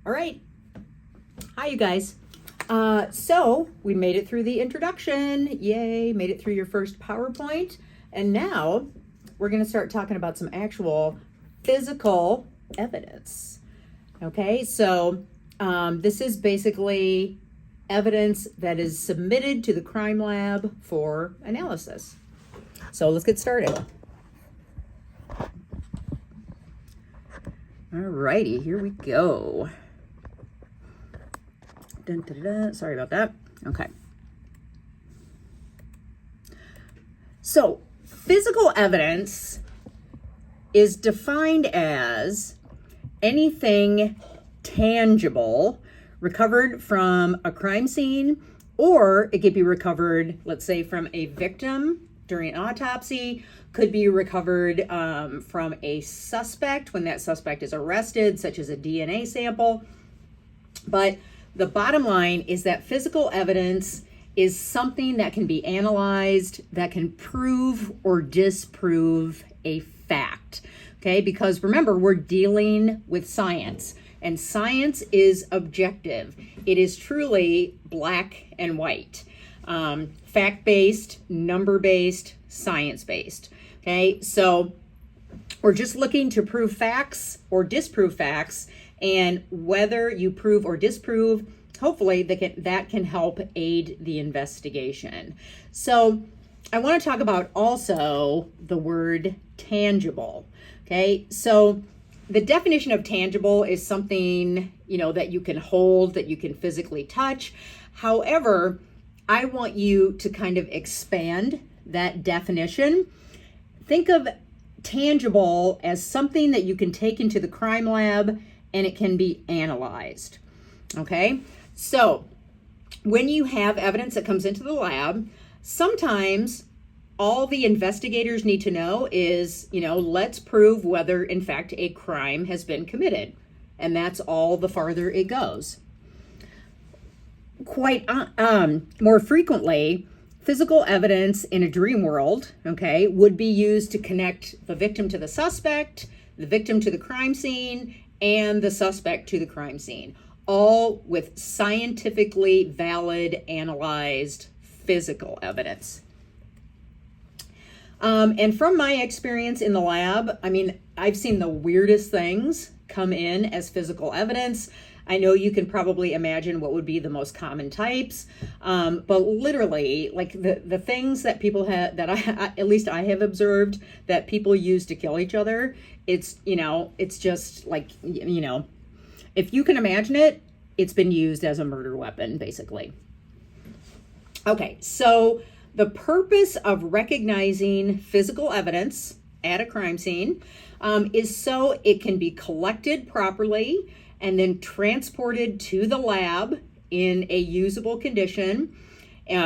All right. Hi, you guys. So we made it through the introduction. Yay, made it through your first PowerPoint. And now we're going to start talking about some actual physical evidence. Okay, so this is basically evidence that is submitted to the crime lab for analysis. So let's get started. All righty, here we go. Dun, dun, dun, dun. Sorry about that. Okay. So physical evidence is defined as anything tangible recovered from a crime scene, or it could be recovered, let's say, from a victim during an autopsy, could be recovered from a suspect when that suspect is arrested, such as a DNA sample. But the bottom line is that physical evidence is something that can be analyzed, that can prove or disprove a fact, okay? Because remember, we're dealing with science, and science is objective. It is truly black and white, fact-based, number-based, science-based, okay? So we're just looking to prove facts or disprove facts, and whether you prove or disprove, hopefully that can help aid the investigation. So I want to talk about also the word tangible. Okay, so the definition of tangible is something, that you can hold, that you can physically touch. However, I want you to kind of expand that definition. Think of tangible as something that you can take into the crime lab and it can be analyzed. Okay, so when you have evidence that comes into the lab, sometimes all the investigators need to know is, let's prove whether in fact a crime has been committed. And that's all the farther it goes. Quite more frequently, physical evidence in a dream world, okay, would be used to connect the victim to the suspect, the victim to the crime scene, and the suspect to the crime scene, all with scientifically valid, analyzed physical evidence. And from my experience in the lab, I've seen the weirdest things come in as physical evidence. I know you can probably imagine what would be the most common types, but literally, like the things that people have, that at least I have observed that people use to kill each other. It's just like, if you can imagine it, it's been used as a murder weapon, basically. Okay, so the purpose of recognizing physical evidence at a crime scene is so it can be collected properly and then transported to the lab in a usable condition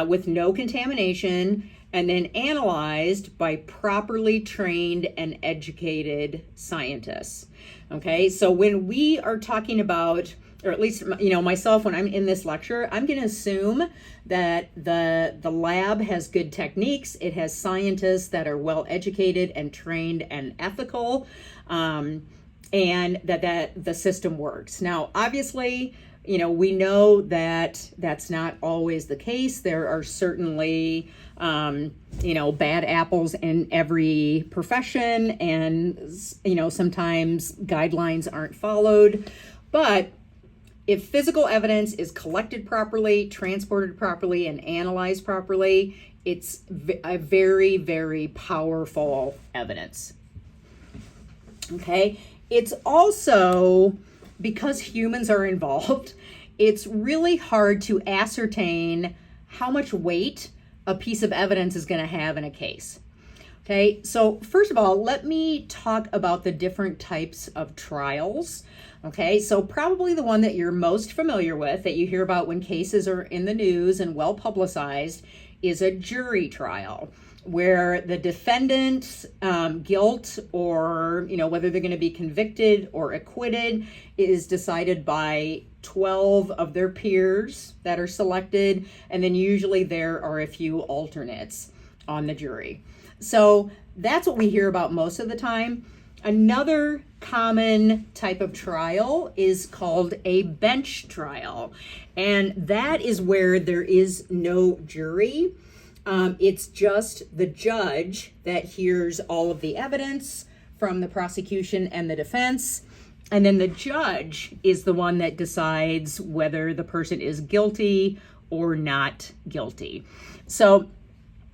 with no contamination, and then analyzed by properly trained and educated scientists. Okay, so when we are talking about, or at least, myself, when I'm in this lecture, I'm going to assume that the lab has good techniques. It has scientists that are well educated and trained and ethical, and that the system works. Now, obviously, we know that that's not always the case. There are certainly, bad apples in every profession, and, sometimes guidelines aren't followed. But if physical evidence is collected properly, transported properly, and analyzed properly, it's a very, very powerful evidence. Okay, it's also, because humans are involved, it's really hard to ascertain how much weight a piece of evidence is going to have in a case. Okay, so first of all, let me talk about the different types of trials. Okay, so probably the one that you're most familiar with, that you hear about when cases are in the news and well publicized, is a jury trial, where the defendant's guilt, or whether they're going to be convicted or acquitted, is decided by 12 of their peers that are selected, and then usually there are a few alternates on the jury. So that's what we hear about most of the time. Another common type of trial is called a bench trial, and that is where there is no jury. It's just the judge that hears all of the evidence from the prosecution and the defense, and then the judge is the one that decides whether the person is guilty or not guilty. So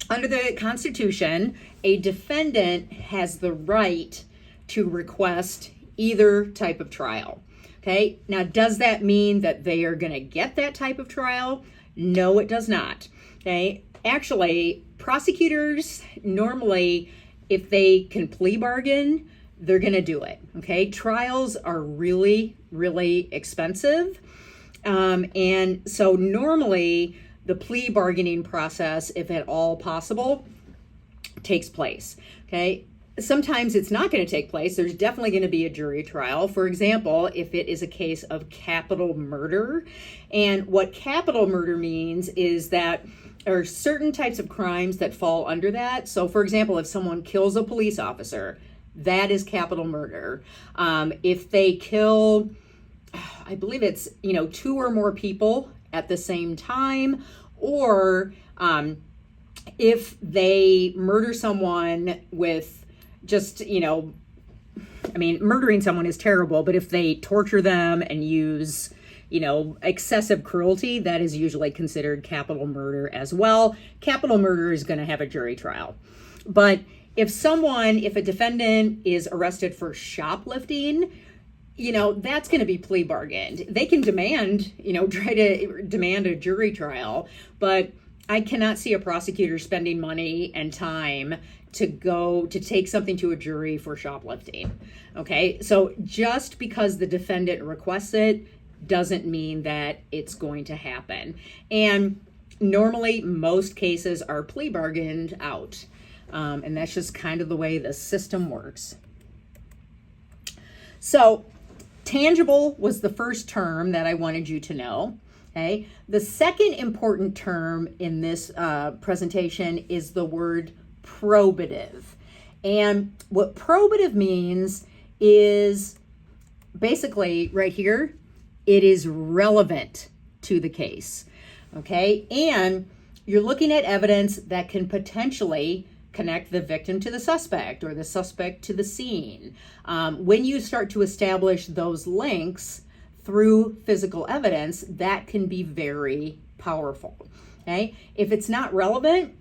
under the Constitution, a defendant has the right to request either type of trial. Okay, now does that mean that they are going to get that type of trial? No, it does not. Okay, actually, prosecutors normally, if they can plea bargain, they're going to do it. Okay, trials are really, really expensive. And so normally the plea bargaining process, if at all possible, takes place. Okay, sometimes it's not going to take place. There's definitely going to be a jury trial. For example, if it is a case of capital murder. And what capital murder means is that there are certain types of crimes that fall under that. So for example, if someone kills a police officer, that is capital murder. If they kill, I believe it's, 2 or more people at the same time, or if they murder someone with just, murdering someone is terrible, but if they torture them and use, excessive cruelty, that is usually considered capital murder as well. Capital murder is going to have a jury trial. But if a defendant is arrested for shoplifting, that's going to be plea bargained. They can try to demand a jury trial, but I cannot see a prosecutor spending money and time to take something to a jury for shoplifting. Okay, so just because the defendant requests it doesn't mean that it's going to happen. And normally most cases are plea bargained out. And that's just kind of the way the system works. So tangible was the first term that I wanted you to know. Okay. The second important term in this presentation is the word probative. And what probative means is basically right here, it is relevant to the case. Okay. And you're looking at evidence that can potentially connect the victim to the suspect or the suspect to the scene. When you start to establish those links through physical evidence, that can be very powerful. Okay, if it's not relevant,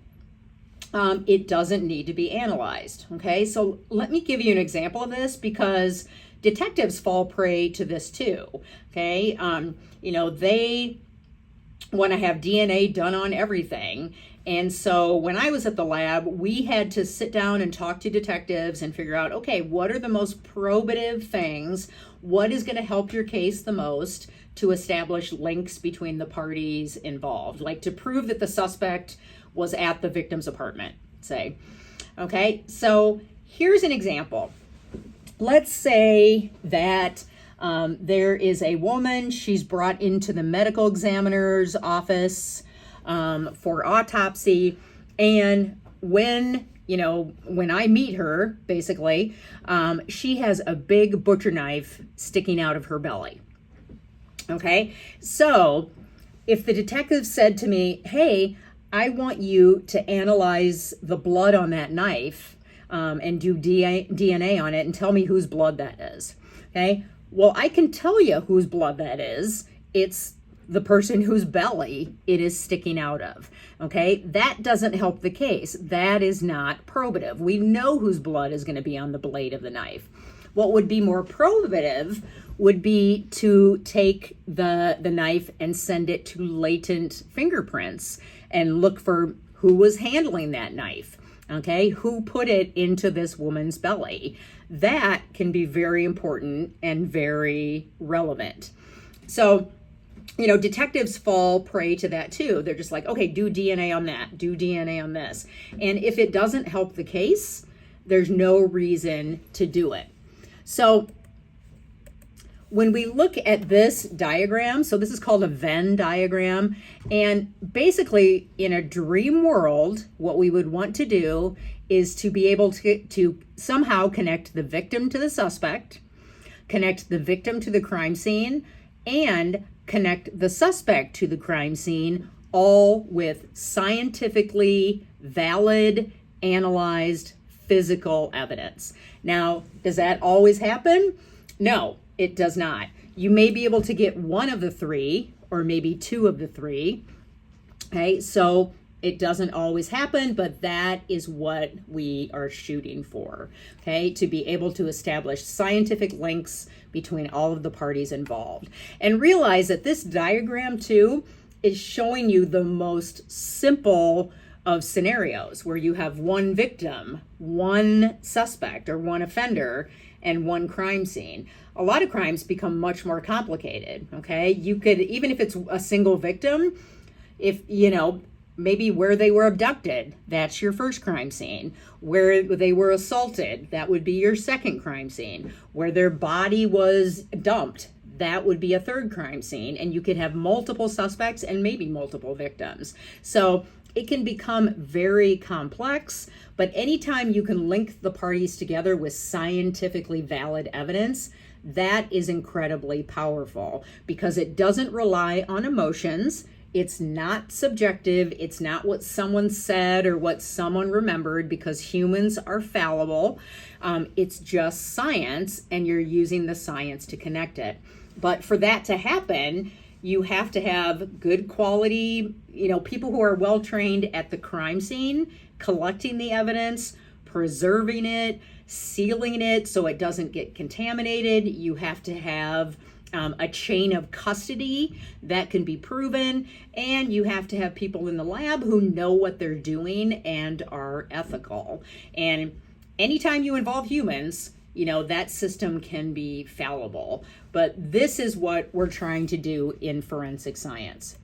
it doesn't need to be analyzed. Okay, so let me give you an example of this because detectives fall prey to this too. Okay, they want to have DNA done on everything. And so when I was at the lab, we had to sit down and talk to detectives and figure out, okay, what are the most probative things? What is going to help your case the most to establish links between the parties involved? Like to prove that the suspect was at the victim's apartment, say. Okay, so here's an example. Let's say that there is a woman, she's brought into the medical examiner's office for autopsy, and when I meet her, basically, she has a big butcher knife sticking out of her belly. Okay, so if the detective said to me, hey, I want you to analyze the blood on that knife and do DNA on it and tell me whose blood that is. Okay, well, I can tell you whose blood that is. It's the person whose belly it is sticking out of. Okay, that doesn't help the case. That is not probative. We know whose blood is going to be on the blade of the knife. What would be more probative would be to take the knife and send it to latent fingerprints and look for who was handling that knife. Okay, who put it into this woman's belly. That can be very important and very relevant. So, detectives fall prey to that too. They're just like, okay, do DNA on that, do DNA on this. And if it doesn't help the case, there's no reason to do it. So when we look at this diagram, so this is called a Venn diagram, and basically in a dream world, what we would want to do is to be able to somehow connect the victim to the suspect, connect the victim to the crime scene, and connect the suspect to the crime scene, all with scientifically valid, analyzed physical evidence. Now, does that always happen? No, it does not. You may be able to get one of the three, or maybe two of the three. Okay, so it doesn't always happen, but that is what we are shooting for, okay, to be able to establish scientific links between all of the parties involved. And realize that this diagram, too, is showing you the most simple of scenarios where you have one victim, one suspect or one offender, and one crime scene. A lot of crimes become much more complicated, okay? You could, even if it's a single victim, if, maybe where they were abducted, that's your first crime scene. Where they were assaulted, that would be your second crime scene. Where their body was dumped, that would be a third crime scene. And you could have multiple suspects and maybe multiple victims. So it can become very complex, but anytime you can link the parties together with scientifically valid evidence, that is incredibly powerful because it doesn't rely on emotions. It's not subjective. It's not what someone said or what someone remembered, because humans are fallible. It's just science, and you're using the science to connect it. But for that to happen, you have to have good quality, people who are well trained at the crime scene, collecting the evidence, preserving it, sealing it so it doesn't get contaminated. You have to have a chain of custody that can be proven, and you have to have people in the lab who know what they're doing and are ethical. And anytime you involve humans, that system can be fallible. But this is what we're trying to do in forensic science.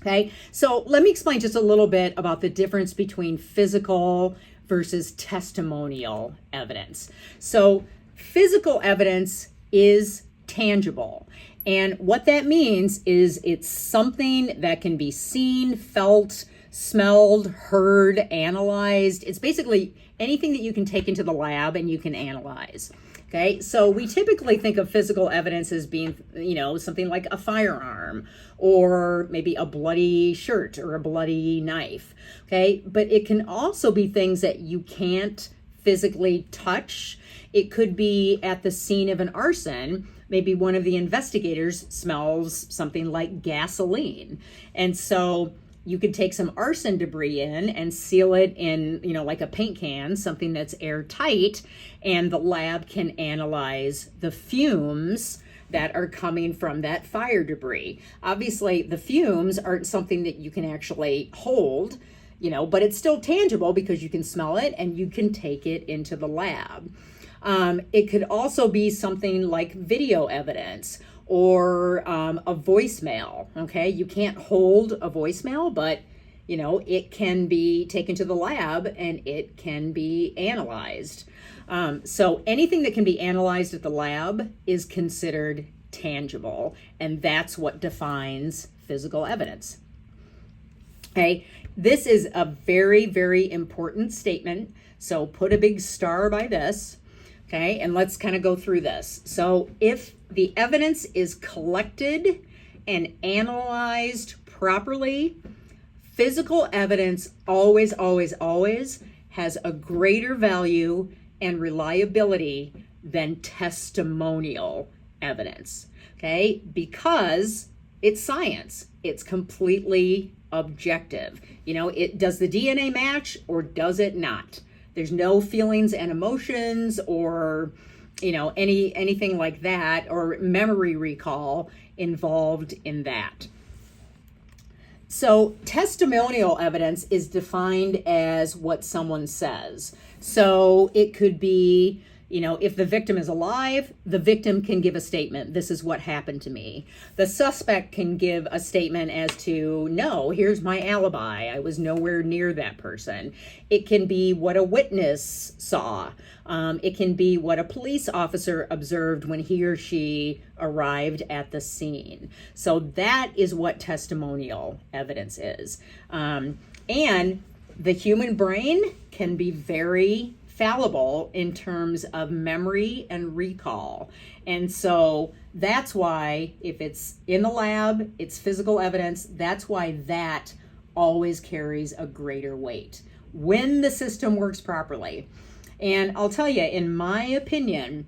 Okay, so let me explain just a little bit about the difference between physical versus testimonial evidence. So physical evidence is tangible. And what that means is it's something that can be seen, felt, smelled, heard, analyzed. It's basically anything that you can take into the lab and you can analyze. Okay, so we typically think of physical evidence as being, something like a firearm or maybe a bloody shirt or a bloody knife. Okay, but it can also be things that you can't physically touch. It could be at the scene of an arson. Maybe one of the investigators smells something like gasoline. And so you could take some arson debris in and seal it in, like a paint can, something that's airtight, and the lab can analyze the fumes that are coming from that fire debris. Obviously, the fumes aren't something that you can actually hold, but it's still tangible because you can smell it and you can take it into the lab. It could also be something like video evidence or a voicemail, okay? You can't hold a voicemail, but, it can be taken to the lab and it can be analyzed. So anything that can be analyzed at the lab is considered tangible, and that's what defines physical evidence. Okay, this is a very, very important statement, so put a big star by this. Okay, and let's kind of go through this. So if the evidence is collected and analyzed properly, physical evidence always, always, always has a greater value and reliability than testimonial evidence. Okay, because it's science. It's completely objective. Does the DNA match or does it not? There's no feelings and emotions or, anything like that, or memory recall involved in that. So testimonial evidence is defined as what someone says. So it could be, if the victim is alive, the victim can give a statement. This is what happened to me. The suspect can give a statement as to, no, here's my alibi. I was nowhere near that person. It can be what a witness saw. It can be what a police officer observed when he or she arrived at the scene. So that is what testimonial evidence is. And the human brain can be very fallible in terms of memory and recall. And so that's why if it's in the lab, it's physical evidence, that's why that always carries a greater weight when the system works properly. And I'll tell you, in my opinion,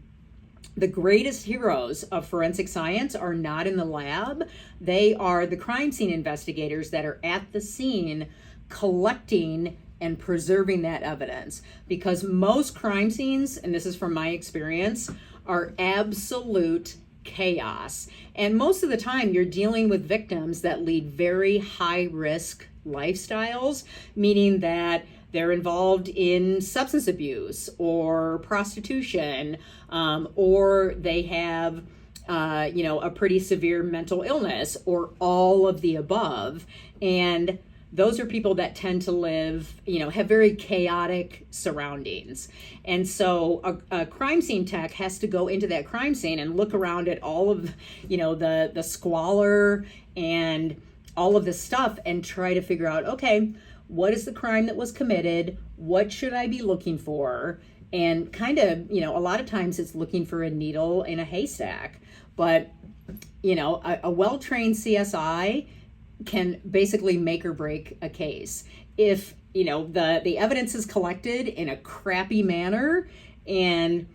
the greatest heroes of forensic science are not in the lab. They are the crime scene investigators that are at the scene collecting and preserving that evidence. Because most crime scenes, and this is from my experience, are absolute chaos. And most of the time you're dealing with victims that lead very high risk lifestyles, meaning that they're involved in substance abuse or prostitution, or they have, a pretty severe mental illness, or all of the above. And those are people that tend to live, have very chaotic surroundings. And so a crime scene tech has to go into that crime scene and look around at all of, the squalor and all of this stuff and try to figure out, okay, what is the crime that was committed? What should I be looking for? And kind of, a lot of times it's looking for a needle in a haystack. But, a well-trained CSI can basically make or break a case. If, the evidence is collected in a crappy manner and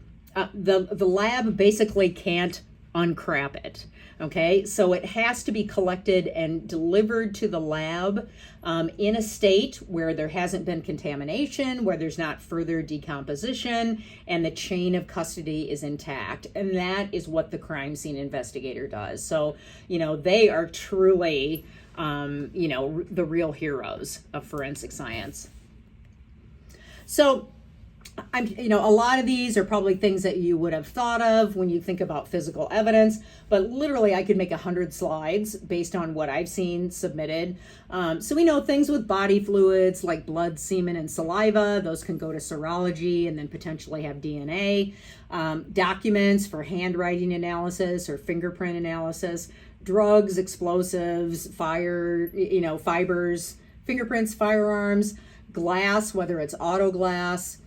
the lab basically can't uncrap it. Okay, so it has to be collected and delivered to the lab in a state where there hasn't been contamination, where there's not further decomposition, and the chain of custody is intact. And that is what the crime scene investigator does. So, they are truly, the real heroes of forensic science. So, a lot of these are probably things that you would have thought of when you think about physical evidence, but literally I could make 100 slides based on what I've seen submitted. So we know things with body fluids like blood, semen, and saliva, those can go to serology and then potentially have DNA. Documents for handwriting analysis or fingerprint analysis, drugs, explosives, fire, fibers, fingerprints, firearms, glass, whether it's auto glass,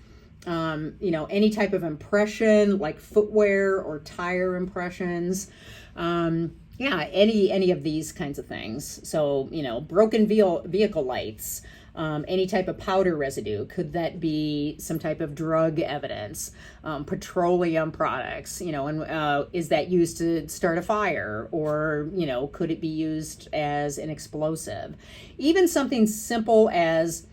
any type of impression like footwear or tire impressions. Any of these kinds of things. So, broken vehicle lights, any type of powder residue. Could that be some type of drug evidence? Petroleum products, and is that used to start a fire? Or, could it be used as an explosive? Even something simple as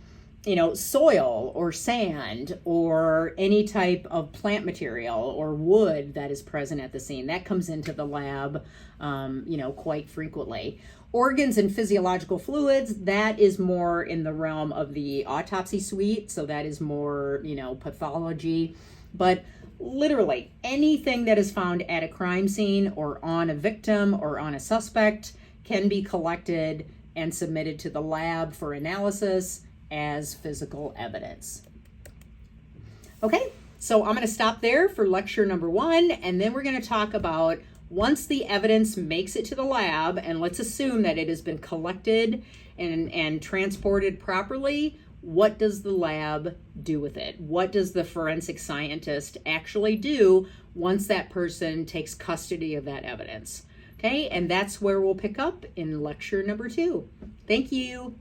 soil or sand or any type of plant material or wood that is present at the scene. That comes into the lab, quite frequently. Organs and physiological fluids, that is more in the realm of the autopsy suite. So that is more, pathology. But literally anything that is found at a crime scene or on a victim or on a suspect can be collected and submitted to the lab for analysis as physical evidence. Okay, so I'm going to stop there for lecture number 1, and then we're going to talk about once the evidence makes it to the lab, and let's assume that it has been collected and transported properly, what does the lab do with it? What does the forensic scientist actually do once that person takes custody of that evidence? Okay, and that's where we'll pick up in lecture number 2. Thank you.